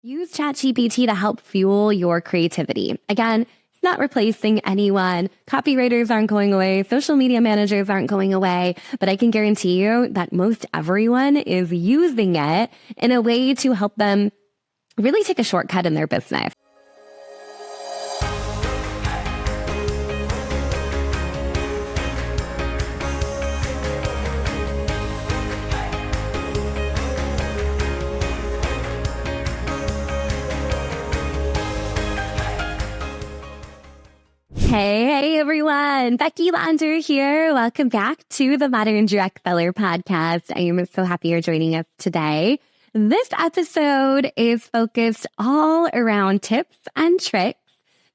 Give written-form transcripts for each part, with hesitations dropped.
Use ChatGPT to help fuel your creativity. Again, it's not replacing anyone. Copywriters aren't going away. Social media managers aren't going away. But I can guarantee you that most everyone is using it in a way to help them really take a shortcut in their business. Hey everyone, Becky Lander here. Welcome back to the Modern Direct Seller Podcast. I am so happy you're joining us today. This episode is focused all around tips and tricks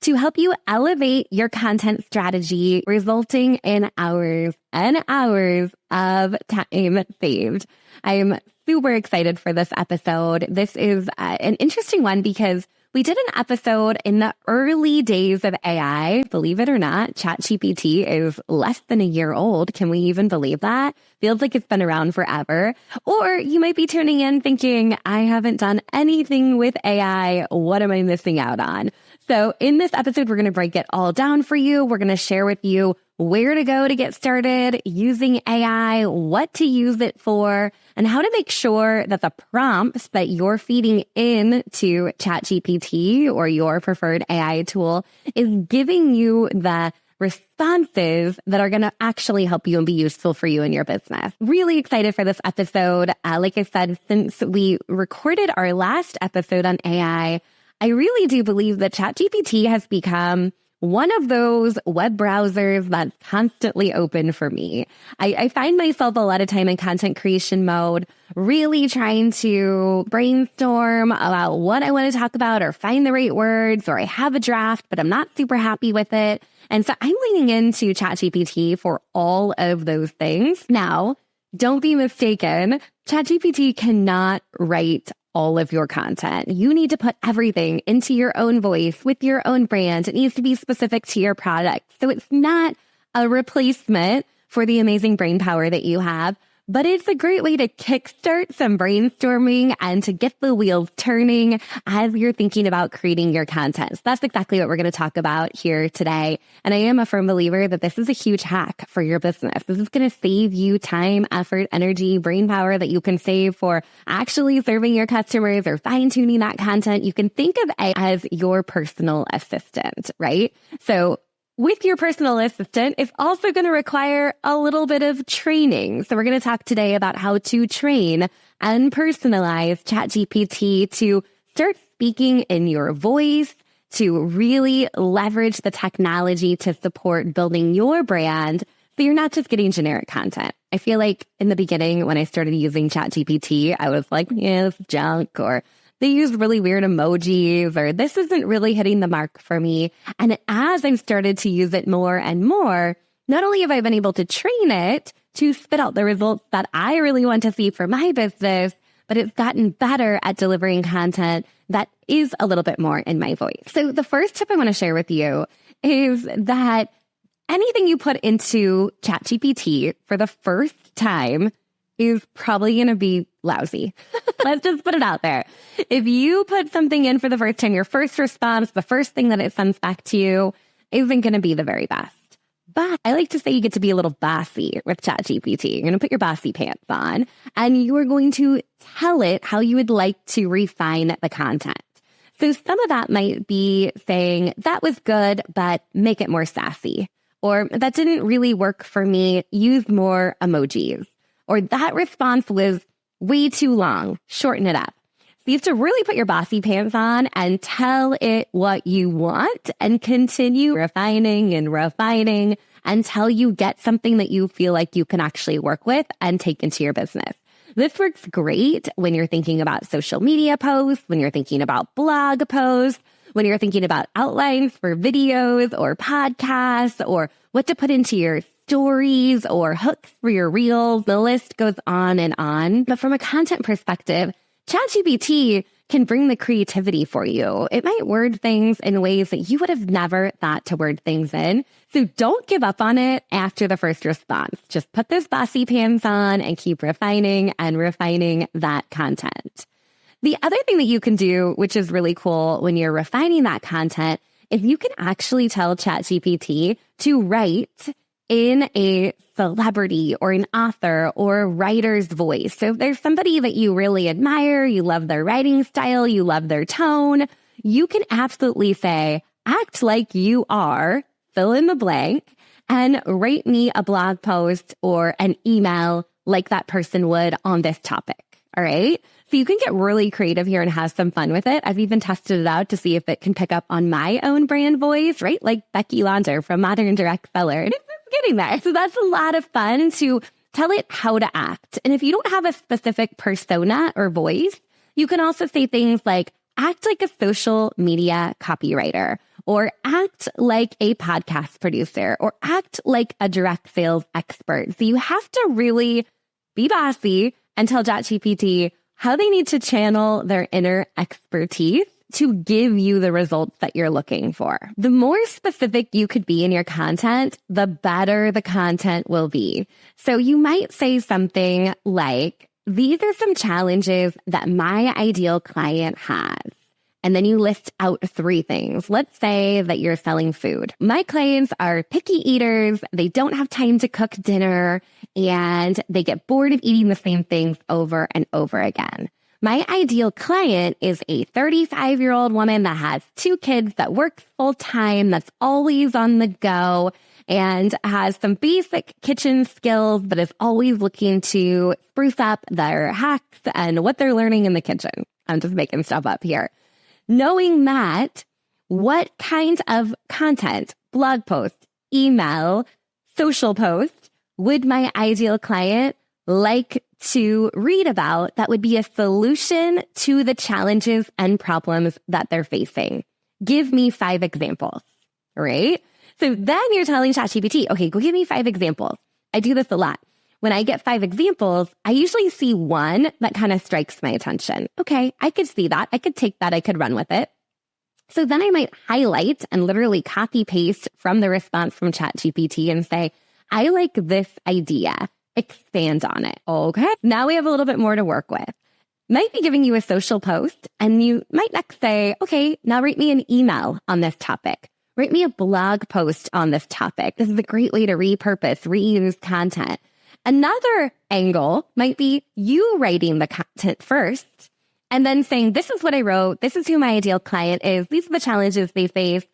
to help you elevate your content strategy, resulting in hours and hours of time saved. I am super excited for this episode. This is an interesting one because we did an episode in the early days of AI. Believe it or not, ChatGPT is less than a year old. Can we even believe that? Feels like it's been around forever. Or you might be tuning in thinking, I haven't done anything with AI. What am I missing out on? So in this episode, we're going to break it all down for you. We're going to share with you where to go to get started using AI, what to use it for, and how to make sure that the prompts that you're feeding into ChatGPT or your preferred AI tool is giving you the responses that are going to actually help you and be useful for you in your business. Really excited for this episode. Like I said, since we recorded our last episode on AI, I really do believe that ChatGPT has become one of those web browsers that's constantly open for me. I find myself a lot of time in content creation mode, really trying to brainstorm about what I want to talk about or find the right words, or I have a draft, but I'm not super happy with it. And so I'm leaning into ChatGPT for all of those things. Now, don't be mistaken. ChatGPT cannot write all of your content. You need to put everything into your own voice with your own brand. It needs to be specific to your product. So it's not a replacement for the amazing brain power that you have, but it's a great way to kickstart some brainstorming and to get the wheels turning as you're thinking about creating your content. So that's exactly what we're going to talk about here today. And I am a firm believer that this is a huge hack for your business. This is going to save you time, effort, energy, brain power that you can save for actually serving your customers or fine-tuning that content. You can think of it as your personal assistant, right? So with your personal assistant, it's also going to require a little bit of training. So we're going to talk today about how to train and personalize ChatGPT to start speaking in your voice, to really leverage the technology to support building your brand so you're not just getting generic content. I feel like in the beginning, when I started using ChatGPT, I was like, yeah, it's junk, or they use really weird emojis, or this isn't really hitting the mark for me. And as I've started to use it more and more, not only have I been able to train it to spit out the results that I really want to see for my business, but it's gotten better at delivering content that is a little bit more in my voice. So the first tip I want to share with you is that anything you put into ChatGPT for the first time is probably going to be lousy. Let's just put it out there. If you put something in for the first time, your first response, the first thing that it sends back to you isn't going to be the very best. But I like to say you get to be a little bossy with ChatGPT. You're going to put your bossy pants on and you are going to tell it how you would like to refine the content. So some of that might be saying, that was good, but make it more sassy. Or that didn't really work for me, use more emojis. Or that response was way too long, shorten it up. So you have to really put your bossy pants on and tell it what you want and continue refining and refining until you get something that you feel like you can actually work with and take into your business. This works great when you're thinking about social media posts, when you're thinking about blog posts, when you're thinking about outlines for videos or podcasts, or what to put into your stories or hooks for your reels. The list goes on and on. But from a content perspective, ChatGPT can bring the creativity for you. It might word things in ways that you would have never thought to word things in. So don't give up on it after the first response. Just put those bossy pants on and keep refining and refining that content. The other thing that you can do, which is really cool when you're refining that content, is you can actually tell ChatGPT to write in a celebrity or an author or writer's voice. So if there's somebody that you really admire, you love their writing style, you love their tone, you can absolutely say, act like you are, fill in the blank, and write me a blog post or an email like that person would on this topic. All right. So you can get really creative here and have some fun with it. I've even tested it out to see if it can pick up on my own brand voice, right? Like Becky Launder from Modern Direct Seller. And it's getting there. So that's a lot of fun to tell it how to act. And if you don't have a specific persona or voice, you can also say things like act like a social media copywriter, or act like a podcast producer, or act like a direct sales expert. So you have to really be bossy and tell ChatGPT how they need to channel their inner expertise to give you the results that you're looking for. The more specific you could be in your content, the better the content will be. So you might say something like, these are some challenges that my ideal client has. And then you list out 3 things. Let's say that you're selling food. My clients are picky eaters. They don't have time to cook dinner, and they get bored of eating the same things over and over again. My ideal client is a 35-year-old woman that has 2 kids, that works full time, that's always on the go, and has some basic kitchen skills, but is always looking to spruce up their hacks and what they're learning in the kitchen. I'm just making stuff up here. Knowing that, what kind of content, blog post, email, social post would my ideal client like to read about that would be a solution to the challenges and problems that they're facing? Give me 5 examples, right? So then you're telling ChatGPT, okay, go give me 5 examples. I do this a lot. When I get 5 examples, I usually see one that kind of strikes my attention. Okay, I could see that. I could take that. I could run with it. So then I might highlight and literally copy paste from the response from ChatGPT and say, I like this idea. Expand on it. Okay, now we have a little bit more to work with. Might be giving you a social post, and you might next say, okay, now write me an email on this topic. Write me a blog post on this topic. This is a great way to repurpose, reuse content. Another angle might be you writing the content first and then saying, this is what I wrote. This is who my ideal client is. These are the challenges they face.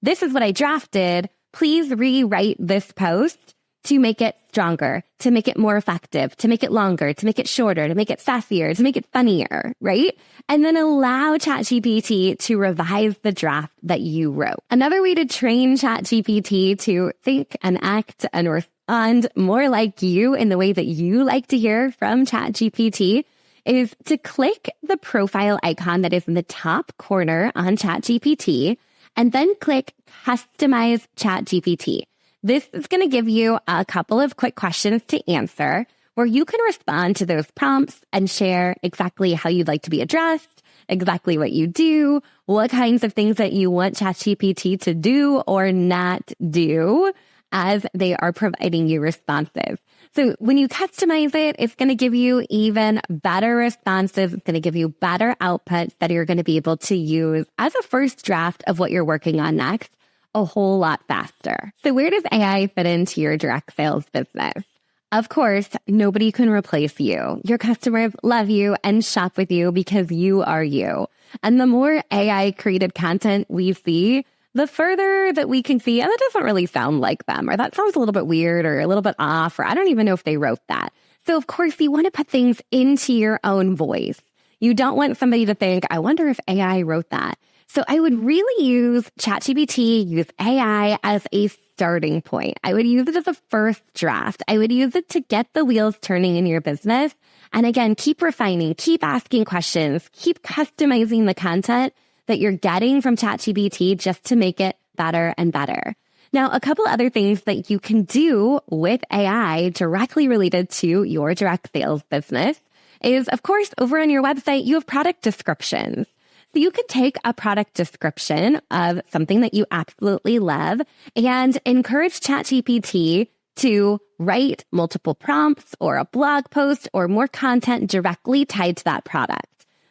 This is what I drafted. Please rewrite this post to make it stronger, to make it more effective, to make it longer, to make it shorter, to make it sassier, to make it funnier, right? And then allow ChatGPT to revise the draft that you wrote. Another way to train ChatGPT to think and act and respond more like you in the way that you like to hear from ChatGPT is to click the profile icon that is in the top corner on ChatGPT and then click Customize ChatGPT. This is going to give you a couple of quick questions to answer where you can respond to those prompts and share exactly how you'd like to be addressed, exactly what you do, what kinds of things that you want ChatGPT to do or not do as they are providing you responses. So when you customize it, it's going to give you even better responses. It's going to give you better outputs that you're going to be able to use as a first draft of what you're working on next a whole lot faster. So where does AI fit into your direct sales business? Of course, nobody can replace you. Your customers love you and shop with you because you are you. And the more AI created content we see, the further that we can see, and that doesn't really sound like them, or that sounds a little bit weird or a little bit off, or I don't even know if they wrote that. So of course, you want to put things into your own voice. You don't want somebody to think, I wonder if AI wrote that. So I would really use ChatGPT, use AI as a starting point. I would use it as a first draft. I would use it to get the wheels turning in your business. And again, keep refining, keep asking questions, keep customizing the content that you're getting from ChatGPT just to make it better and better. Now, a couple other things that you can do with AI directly related to your direct sales business is, of course, over on your website, you have product descriptions. So you could take a product description of something that you absolutely love and encourage ChatGPT to write multiple prompts or a blog post or more content directly tied to that product.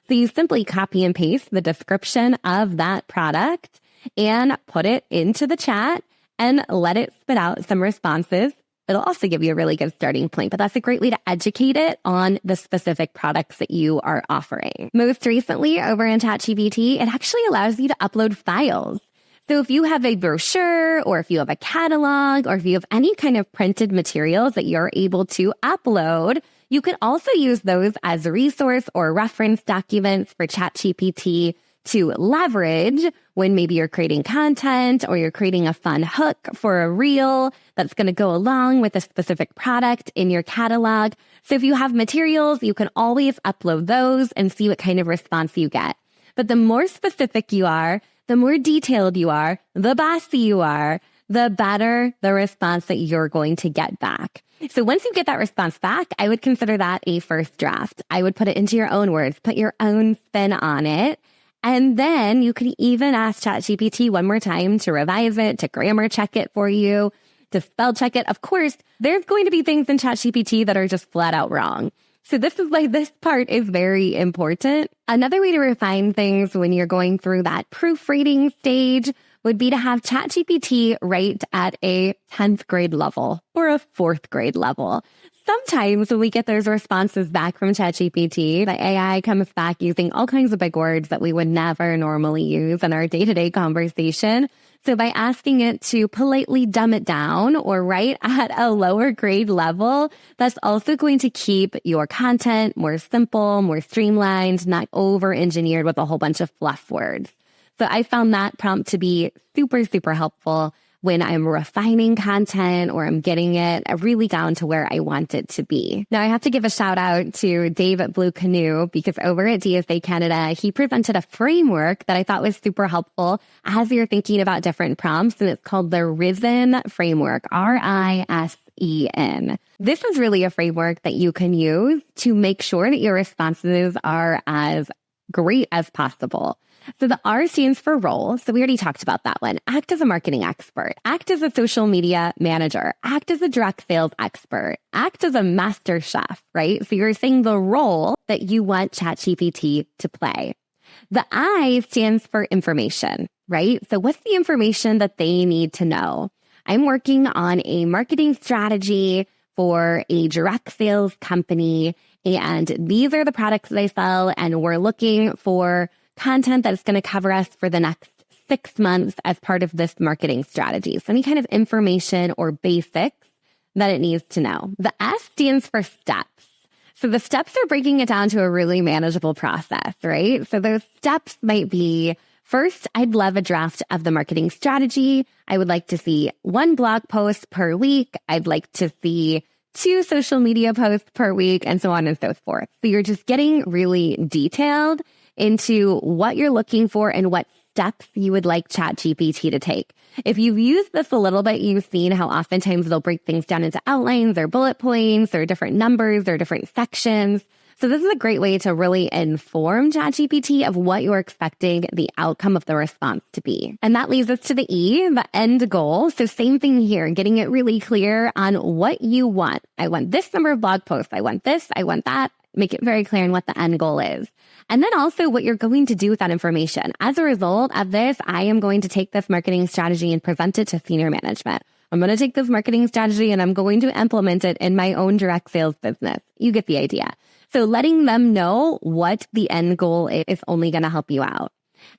So you simply copy and paste the description of that product and put it into the chat and let it spit out some responses. It'll also give you a really good starting point, but that's a great way to educate it on the specific products that you are offering. Most recently, over in ChatGPT, it actually allows you to upload files. So if you have a brochure, or if you have a catalog, or if you have any kind of printed materials that you're able to upload, you can also use those as a resource or reference documents for ChatGPT to leverage when maybe you're creating content or you're creating a fun hook for a reel that's going to go along with a specific product in your catalog. So if you have materials, you can always upload those and see what kind of response you get. But the more specific you are, the more detailed you are, the bossy you are, the better the response that you're going to get back. So once you get that response back, I would consider that a first draft. I would put it into your own words, put your own spin on it. And then you can even ask ChatGPT one more time to revise it, to grammar check it for you, to spell check it. Of course, there's going to be things in ChatGPT that are just flat out wrong. So this part is very important. Another way to refine things when you're going through that proofreading stage would be to have ChatGPT write at a 10th grade level or a 4th grade level. Sometimes when we get those responses back from ChatGPT, the AI comes back using all kinds of big words that we would never normally use in our day-to-day conversation. So by asking it to politely dumb it down or write at a lower grade level, that's also going to keep your content more simple, more streamlined, not over-engineered with a whole bunch of fluff words. So I found that prompt to be super, super helpful when I'm refining content or I'm getting it really down to where I want it to be. Now, I have to give a shout out to Dave at Blue Canoe because over at DSA Canada, he presented a framework that I thought was super helpful as you're thinking about different prompts, and it's called the Risen Framework, RISEN. This is really a framework that you can use to make sure that your responses are as great as possible. So the R stands for role. So we already talked about that one. Act as a marketing expert. Act as a social media manager. Act as a direct sales expert. Act as a master chef, right? So you're saying the role that you want ChatGPT to play. The I stands for information, right? So what's the information that they need to know? I'm working on a marketing strategy for a direct sales company, and these are the products that I sell, and we're looking for content that is going to cover us for the next 6 months as part of this marketing strategy. So any kind of information or basics that it needs to know. The S stands for steps. So the steps are breaking it down to a really manageable process, right? So those steps might be, first, I'd love a draft of the marketing strategy. I would like to see 1 blog post per week. I'd like to see 2 social media posts per week, and so on and so forth. So you're just getting really detailed into what you're looking for and what steps you would like ChatGPT to take. If you've used this a little bit, you've seen how oftentimes they'll break things down into outlines or bullet points or different numbers or different sections. So this is a great way to really inform ChatGPT of what you're expecting the outcome of the response to be. And that leads us to the E, the end goal. So same thing here, getting it really clear on what you want. I want this number of blog posts. I want this. I want that. Make it very clear on what the end goal is. And then also what you're going to do with that information. As a result of this, I am going to take this marketing strategy and present it to senior management. I'm going to take this marketing strategy and I'm going to implement it in my own direct sales business. You get the idea. So letting them know what the end goal is only going to help you out.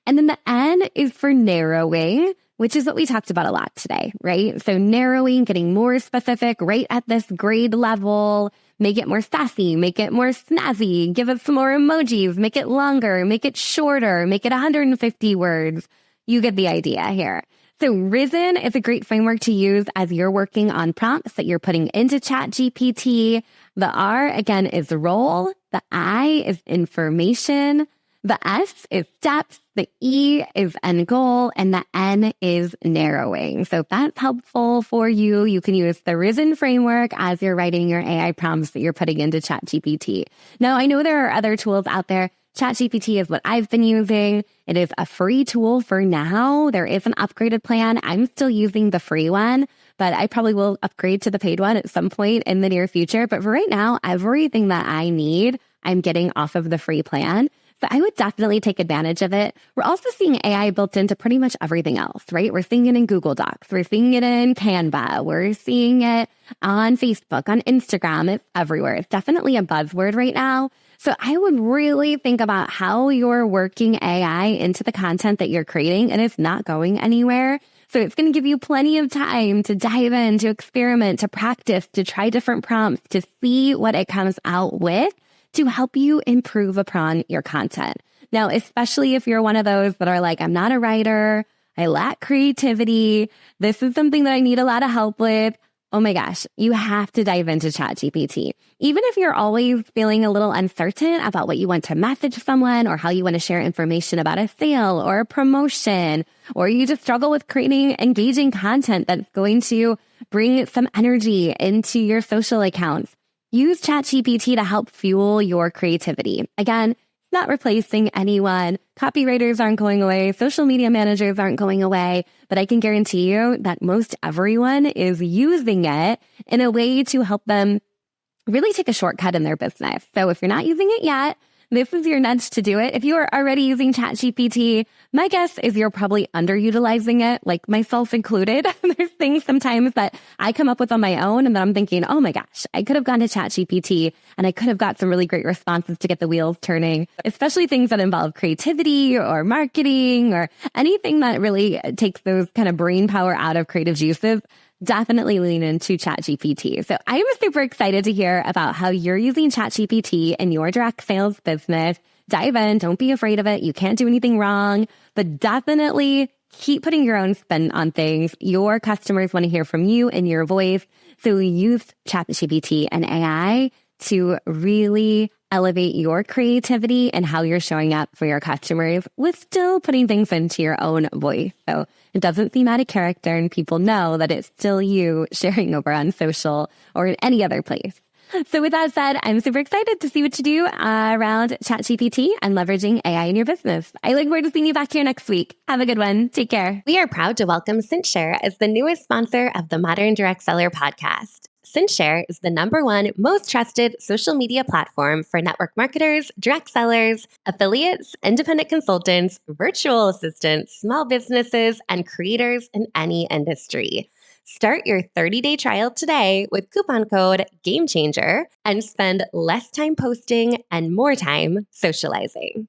And then the N is for narrowing, which is what we talked about a lot today, right? So narrowing, getting more specific right at this grade level, make it more sassy, make it more snazzy, give it some more emojis, make it longer, make it shorter, make it 150 words. You get the idea here. So Risen is a great framework to use as you're working on prompts that you're putting into ChatGPT. The R, again, is role. The I is information. The S is steps. The E is end goal. And the N is narrowing. So if that's helpful for you, you can use the Risen framework as you're writing your AI prompts that you're putting into ChatGPT. Now, I know there are other tools out there. ChatGPT is what I've been using. It is a free tool for now. There is an upgraded plan. I'm still using the free one, but I probably will upgrade to the paid one at some point in the near future. But for right now, everything that I need, I'm getting off of the free plan. So I would definitely take advantage of it. We're also seeing AI built into pretty much everything else, right? We're seeing it in Google Docs. We're seeing it in Canva. We're seeing it on Facebook, on Instagram. It's everywhere. It's definitely a buzzword right now. So I would really think about how you're working AI into the content that you're creating, and it's not going anywhere. So it's going to give you plenty of time to dive in, to experiment, to practice, to try different prompts, to see what it comes out with, to help you improve upon your content. Now, especially if you're one of those that are like, I'm not a writer, I lack creativity, this is something that I need a lot of help with. Oh my gosh, you have to dive into ChatGPT. Even if you're always feeling a little uncertain about what you want to message someone or how you want to share information about a sale or a promotion, or you just struggle with creating engaging content that's going to bring some energy into your social accounts, use ChatGPT to help fuel your creativity. Again, it's not replacing anyone. Copywriters aren't going away. Social media managers aren't going away. But I can guarantee you that most everyone is using it in a way to help them really take a shortcut in their business. So if you're not using it yet, this is your nudge to do it. If you are already using ChatGPT, my guess is you're probably underutilizing it, like myself included. There's things sometimes that I come up with on my own and then I'm thinking, oh my gosh, I could have gone to ChatGPT and I could have got some really great responses to get the wheels turning, especially things that involve creativity or marketing or anything that really takes those kind of brain power out of creative juices. Definitely lean into ChatGPT. So I'm super excited to hear about how you're using ChatGPT in your direct sales business. Dive in. Don't be afraid of it. You can't do anything wrong, but definitely keep putting your own spin on things. Your customers want to hear from you and your voice. So use ChatGPT and AI to really elevate your creativity and how you're showing up for your customers with still putting things into your own voice. So it doesn't seem out of character and people know that it's still you sharing over on social or in any other place. So with that said, I'm super excited to see what you do around ChatGPT and leveraging AI in your business. I look forward to seeing you back here next week. Have a good one. Take care. We are proud to welcome CinchShare as the newest sponsor of the Modern Direct Seller podcast. CinchShare is the #1 most trusted social media platform for network marketers, direct sellers, affiliates, independent consultants, virtual assistants, small businesses, and creators in any industry. Start your 30-day trial today with coupon code GAMECHANGER and spend less time posting and more time socializing.